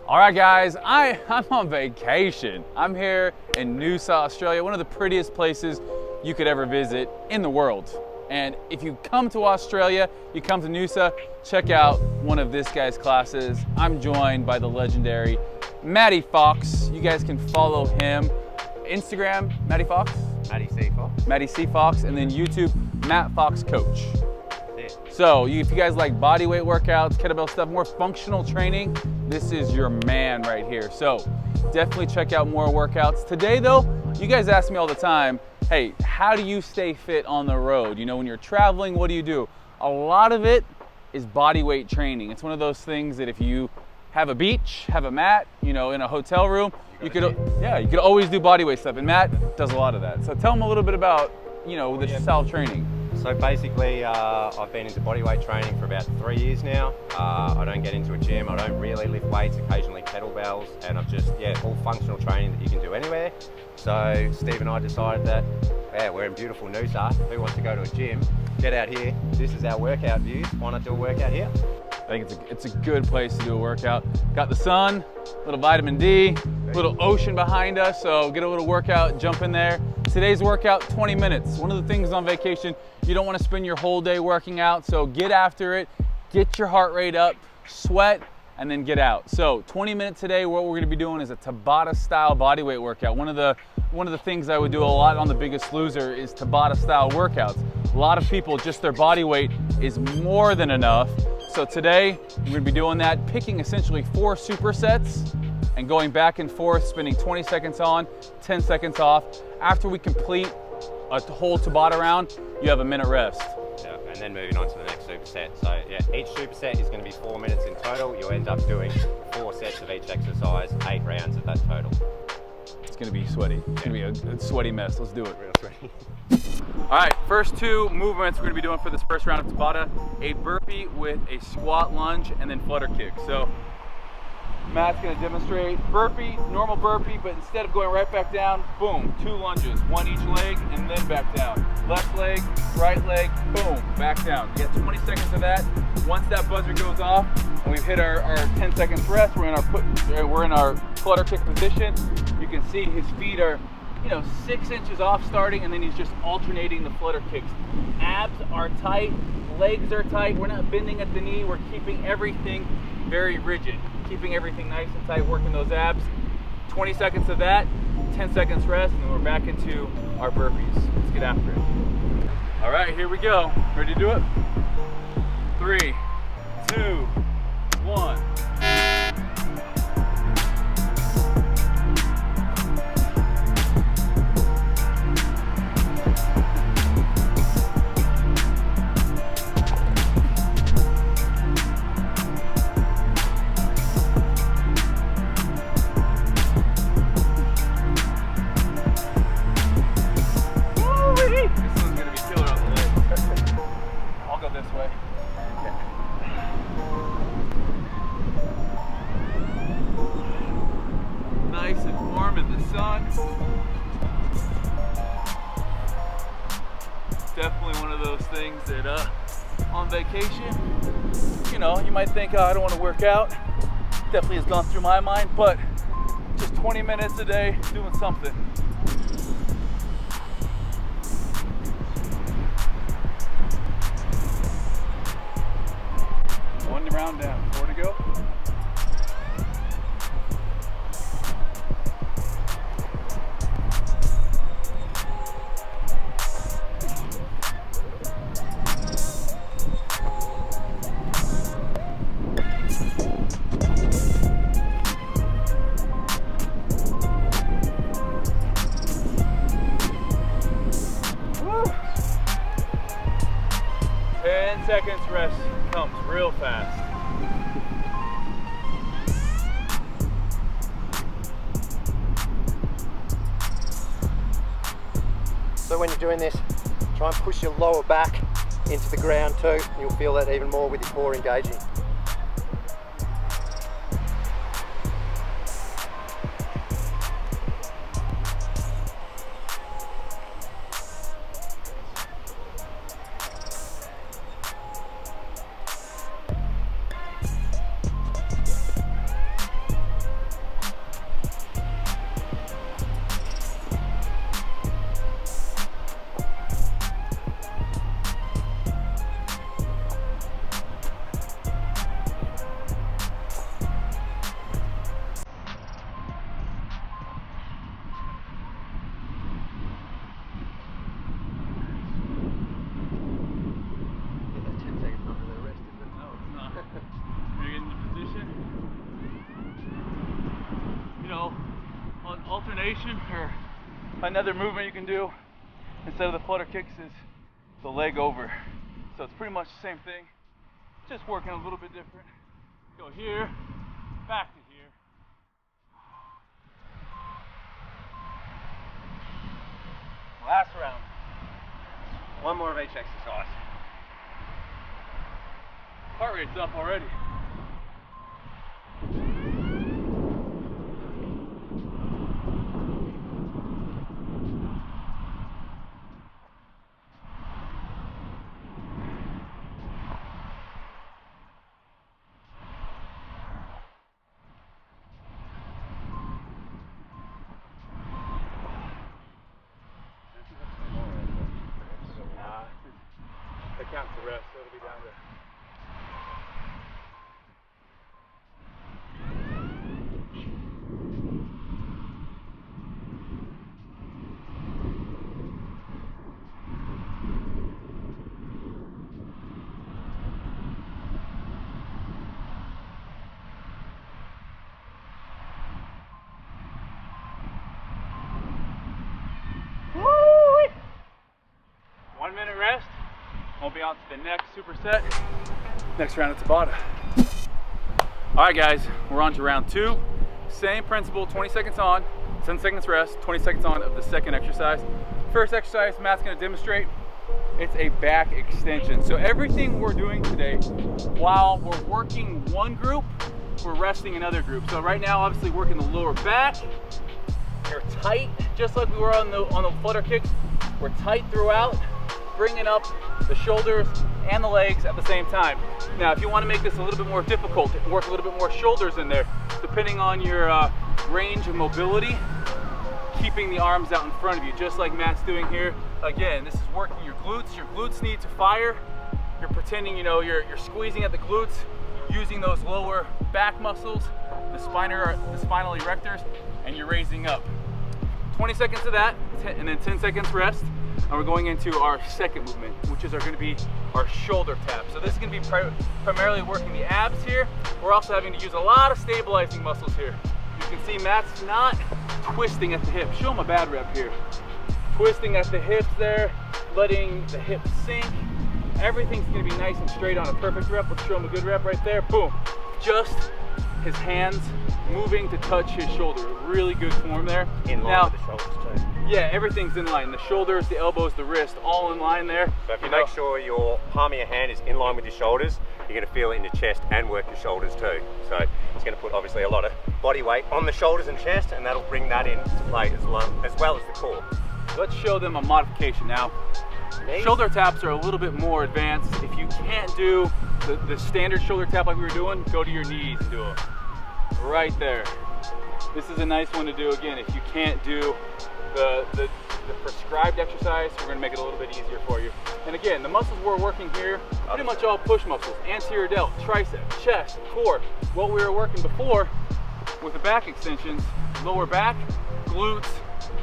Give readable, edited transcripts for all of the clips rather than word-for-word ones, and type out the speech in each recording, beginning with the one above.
All right, guys, I'm on vacation. I'm here in Noosa, Australia, one of the prettiest places you could ever visit in the world. And if you come to Australia, you come to Noosa, check out one of this guy's classes. I'm joined by the legendary Matty Fox. You guys can follow him. Instagram, Matty Fox? Matty C. Fox. Matty C. Fox, and then YouTube, Matt Fox Coach. So if you guys like body weight workouts, kettlebell stuff, more functional training, this is your man right here. So definitely check out more workouts. Today though, you guys ask me all the time, hey, how do you stay fit on the road? You know, when you're traveling, what do you do? A lot of it is body weight training. It's one of those things that if you have a beach, have a mat, you know, in a hotel room, you could always do body weight stuff. And Matt does a lot of that. So tell them a little bit about, you know, the style of training. So basically, I've been into bodyweight training for about 3 years now. I don't get into a gym, I don't really lift weights, occasionally kettlebells, and I've just, all functional training that you can do anywhere. So Steve and I decided that, we're in beautiful Noosa, who wants to go to a gym? Get out here, this is our workout views, why not do a workout here? I think it's a good place to do a workout. Got the sun, a little vitamin D, a little ocean behind us, so get a little workout, jump in there. Today's workout, 20 minutes. One of the things on vacation, you don't want to spend your whole day working out, so get after it, get your heart rate up, sweat, and then get out. So 20 minutes today, what we're going to be doing is a Tabata style bodyweight workout. One of the things I would do a lot on The Biggest Loser is Tabata style workouts. A lot of people, just their body weight is more than enough. So today, we're going to be doing that, picking essentially 4 supersets and going back and forth, spending 20 seconds on, 10 seconds off. After we complete a whole Tabata round, you have a minute rest. Yeah, and then moving on to the next superset. So each superset is going to be 4 minutes in total. You'll end up doing 4 sets of each exercise, 8 rounds of that total. It's going to be sweaty. It's going to be a sweaty mess. Let's do it. Real sweaty. All right, first 2 movements we're going to be doing for this first round of Tabata, a burpee with a squat lunge and then flutter kick. So Matt's going to demonstrate burpee, normal burpee, but instead of going right back down, boom, 2 lunges, 1 each leg and then back down. Left leg, right leg, boom, back down. You get 20 seconds of that. Once that buzzer goes off and we've hit our 10 seconds rest, we're in our flutter kick position. You can see his feet are, 6 inches off starting, and then he's just alternating the flutter kicks. Abs are tight, legs are tight. We're not bending at the knee. We're keeping everything very rigid, keeping everything nice and tight, working those abs. 20 seconds of that, 10 seconds rest, and then we're back into our burpees. Let's get after it. All right, here we go. Ready to do it? 3, 2, 1. Nice and warm in the sun. Definitely one of those things that on vacation, you might think, I don't want to work out. Definitely has gone through my mind, but just 20 minutes a day doing something. One round down, 4 to go. Woo. 10 seconds rest comes real fast. So when you're doing this, try and push your lower back into the ground too. You'll feel that even more with your core engaging. combination or another movement you can do instead of the flutter kicks is the leg over. So it's pretty much the same thing, just working a little bit different. Go here, back to here. Last round. One more of each exercise. Heart rate's up already. It counts the rest, so it'll be down there. Woo! 1 minute rest. We'll be on to the next superset. Next round at Tabata. All right, guys, we're on to round 2. Same principle, 20 seconds on, 10 seconds rest, 20 seconds on of the second exercise. First exercise, Matt's gonna demonstrate. It's a back extension. So everything we're doing today, while we're working one group, we're resting another group. So right now, obviously working the lower back. You're tight, just like we were on the flutter kicks. We're tight throughout, bringing up the shoulders and the legs at the same time. Now, if you want to make this a little bit more difficult, work a little bit more shoulders in there, depending on your range of mobility, keeping the arms out in front of you, just like Matt's doing here. Again, this is working your glutes. Your glutes need to fire. You're pretending, you know, you're squeezing at the glutes, using those lower back muscles, the spinal erectors, and you're raising up. 20 seconds of that, and then 10 seconds rest. And we're going into our second movement, which is going to be our shoulder tap. So this is going to be primarily working the abs here. We're also having to use a lot of stabilizing muscles here. You can see Matt's not twisting at the hip. Show him a bad rep here. Twisting at the hips there, letting the hips sink. Everything's going to be nice and straight on a perfect rep. Let's show him a good rep right there. Boom. Just his hands moving to touch his shoulder. Really good form there. In line with the shoulders too. Yeah, everything's in line. The shoulders, the elbows, the wrist, all in line there. So if you make sure your palm of your hand is in line with your shoulders, you're going to feel it in your chest and work your shoulders too. So it's going to put obviously a lot of body weight on the shoulders and chest, and that'll bring that into play as well as the core. Let's show them a modification now. Shoulder taps are a little bit more advanced. If you can't do the standard shoulder tap like we were doing, go to your knees and do it. Right there. This is a nice one to do again. If you can't do the prescribed exercise, we're going to make it a little bit easier for you. And again, the muscles we're working here, pretty much all push muscles. Anterior delt, tricep, chest, core. What we were working before with the back extensions, lower back, glutes,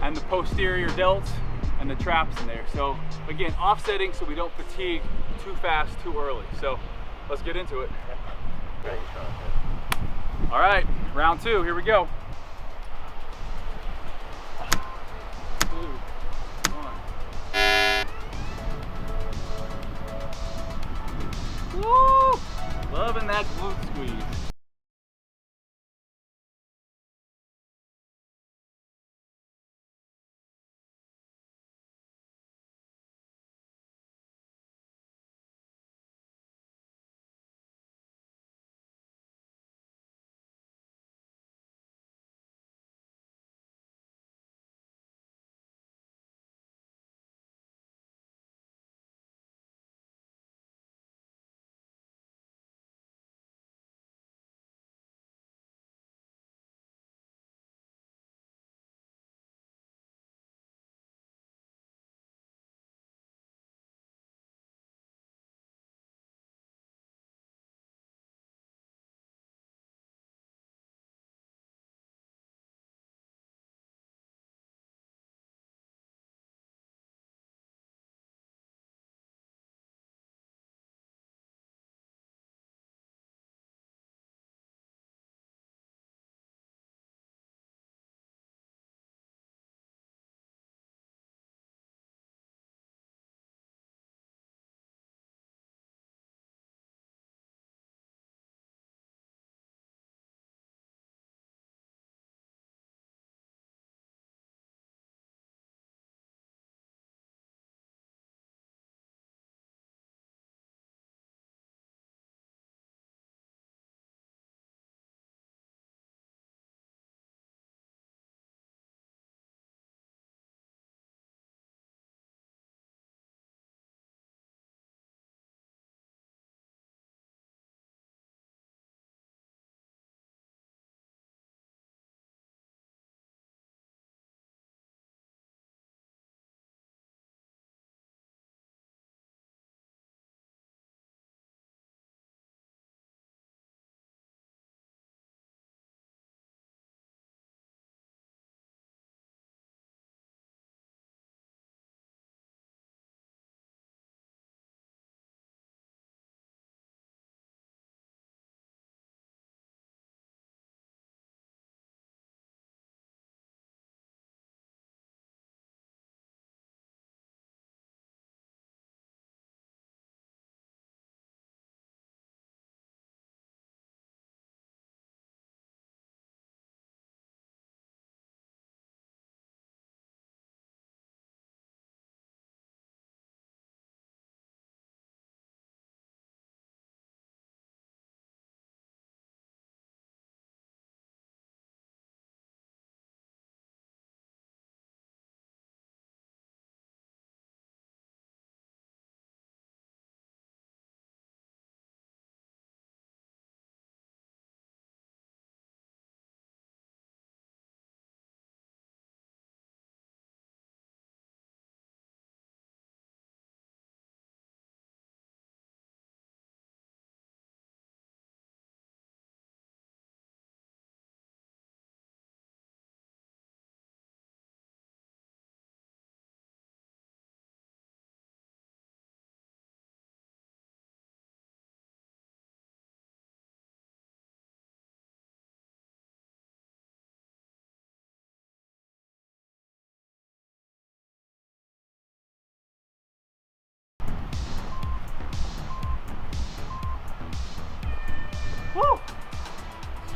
and the posterior delts, and the traps in there. So again, offsetting so we don't fatigue too fast, too early. So let's get into it. All right, round 2, here we go. 2, 1. Woo! Loving that glute squeeze.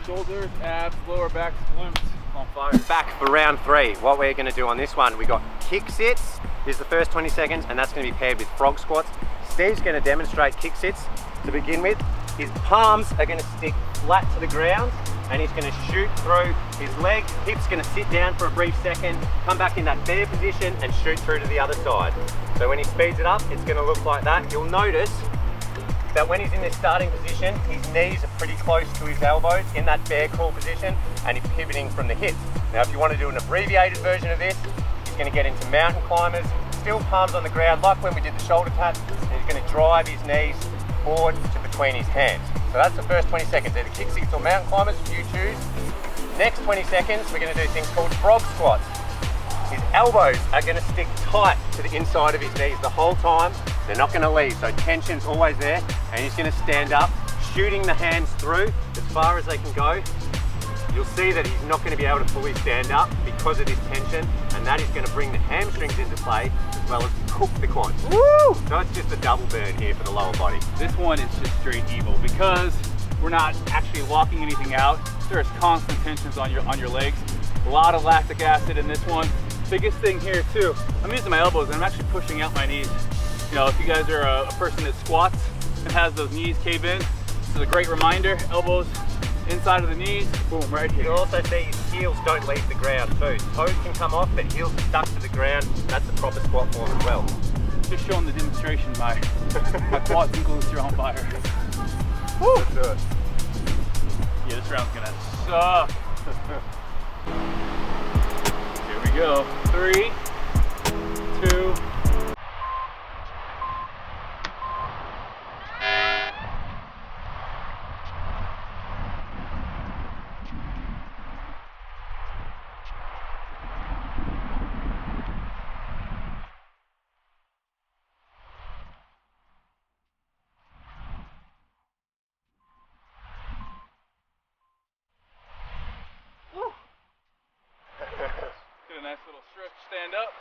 Shoulders, abs, lower back, glutes on fire. Back for round 3. What we're going to do on this one, we got kick sits. This is the first 20 seconds, and that's going to be paired with frog squats. Steve's going to demonstrate kick sits to begin with. His palms are going to stick flat to the ground, and he's going to shoot through his leg. Hips going to sit down for a brief second, come back in that bear position, and shoot through to the other side. So when he speeds it up, it's going to look like that. You'll notice that when he's in this starting position, his knees are pretty close to his elbows in that bear crawl position, and he's pivoting from the hips. Now, if you want to do an abbreviated version of this, he's going to get into mountain climbers, still palms on the ground, like when we did the shoulder tap, and he's going to drive his knees forward to between his hands. So that's the first 20 seconds. Either kick sits or mountain climbers, you choose. Next 20 seconds, we're going to do things called frog squats. His elbows are going to stick tight to the inside of his knees the whole time. They're not going to leave, so tension's always there. And he's going to stand up, shooting the hands through as far as they can go. You'll see that he's not going to be able to fully stand up because of this tension, and that is going to bring the hamstrings into play as well as cook the quads. Woo! So it's just a double burn here for the lower body. This one is just straight evil because we're not actually locking anything out. There's constant tensions on your legs. A lot of lactic acid in this one. Biggest thing here too, I'm using my elbows and I'm actually pushing out my knees. You know, if you guys are a person that squats and has those knees cave in, this is a great reminder. Elbows inside of the knees, boom, right here. You'll also see his heels don't leave the ground too. Toes can come off, but heels are stuck to the ground. That's the proper squat form as well. Just showing the demonstration, my quads and glutes are on fire. Woo! Let's do it. Yeah, this round's gonna suck. Here we go. 3, 2. Get a nice little stretch, stand up.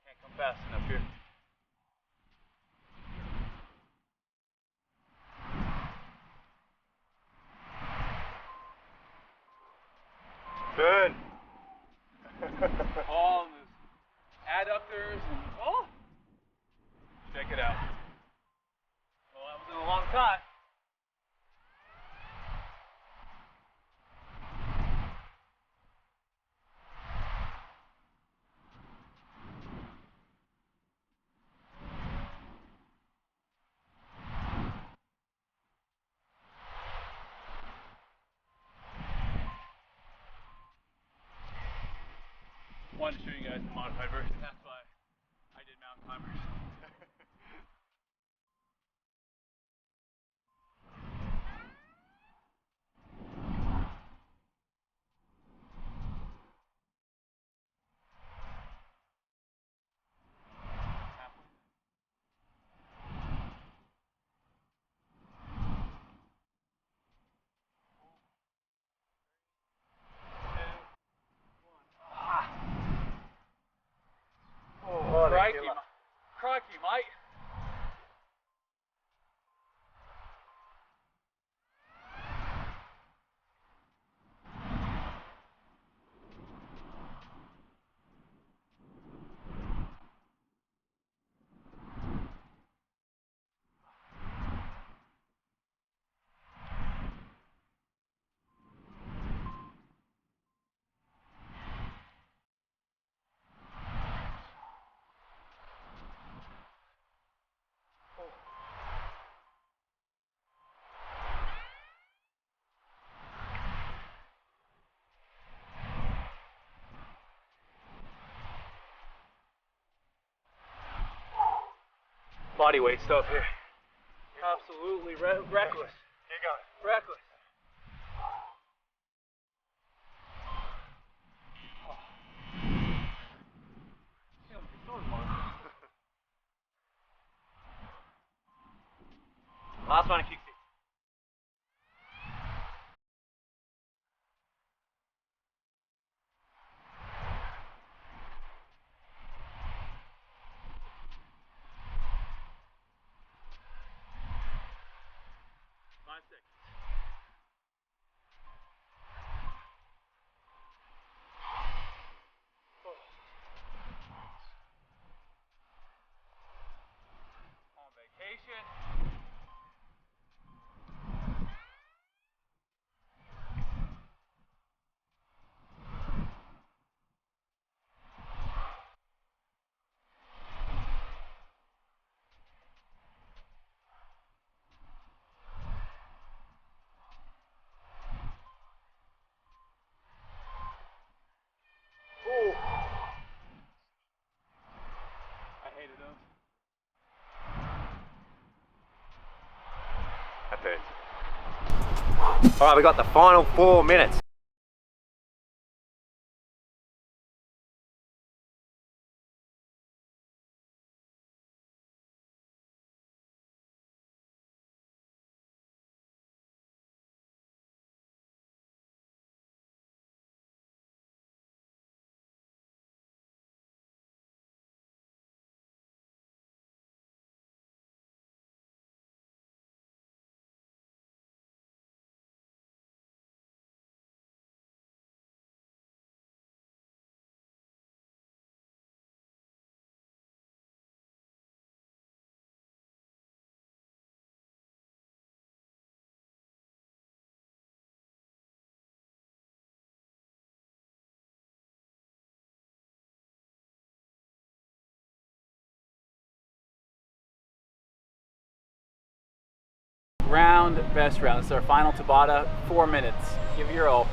Can't come fast enough here. Burn. All the adductors and oh, check it out. Well, that was in a long time. Wanted to show you guys the modified version. That's why I did mountain climbers. Crikey, mate. Bodyweight stuff here. Absolutely reckless. Keep going. Reckless. Last one, kick sit. All right, we got the final 4 minutes. Round, best round. This is our final Tabata, 4 minutes. Give it your all.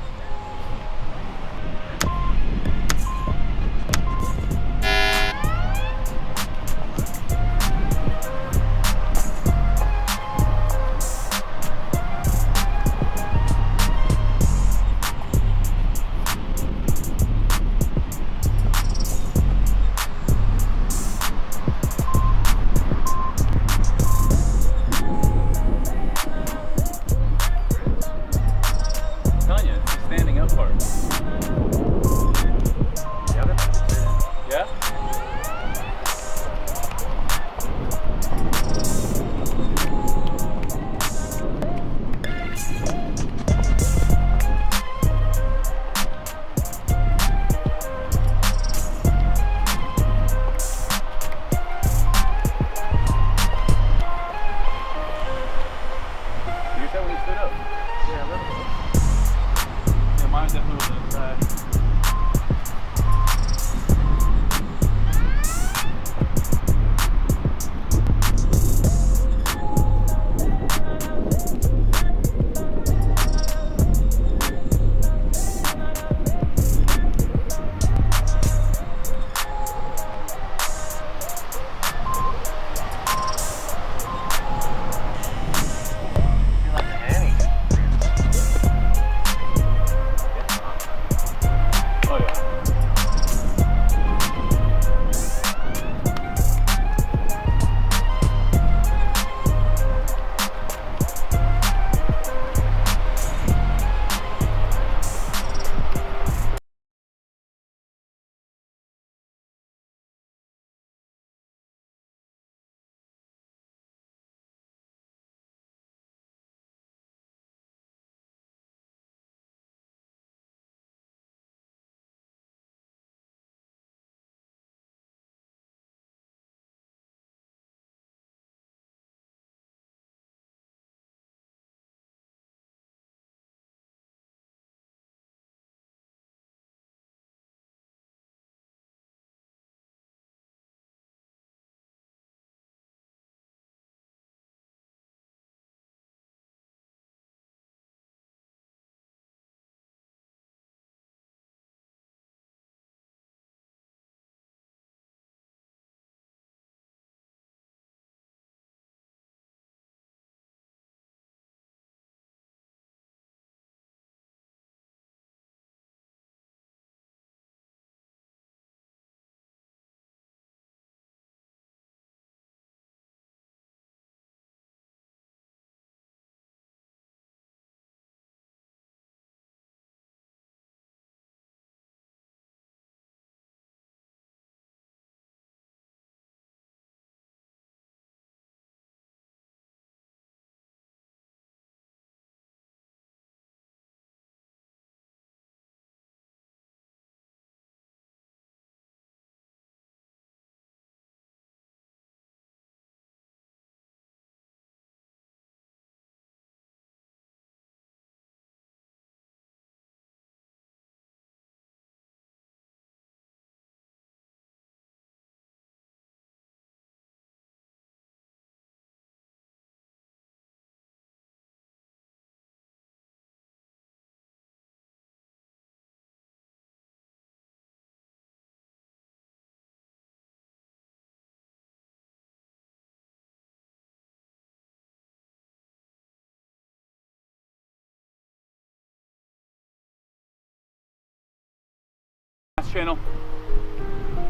Matt's channel,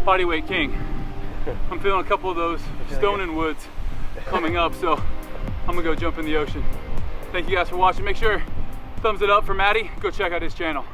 Bodyweight King. I'm feeling a couple of those stone and woods coming up, so I'm gonna go jump in the ocean. Thank you guys for watching. Make sure thumbs it up for Matty. Go check out his channel.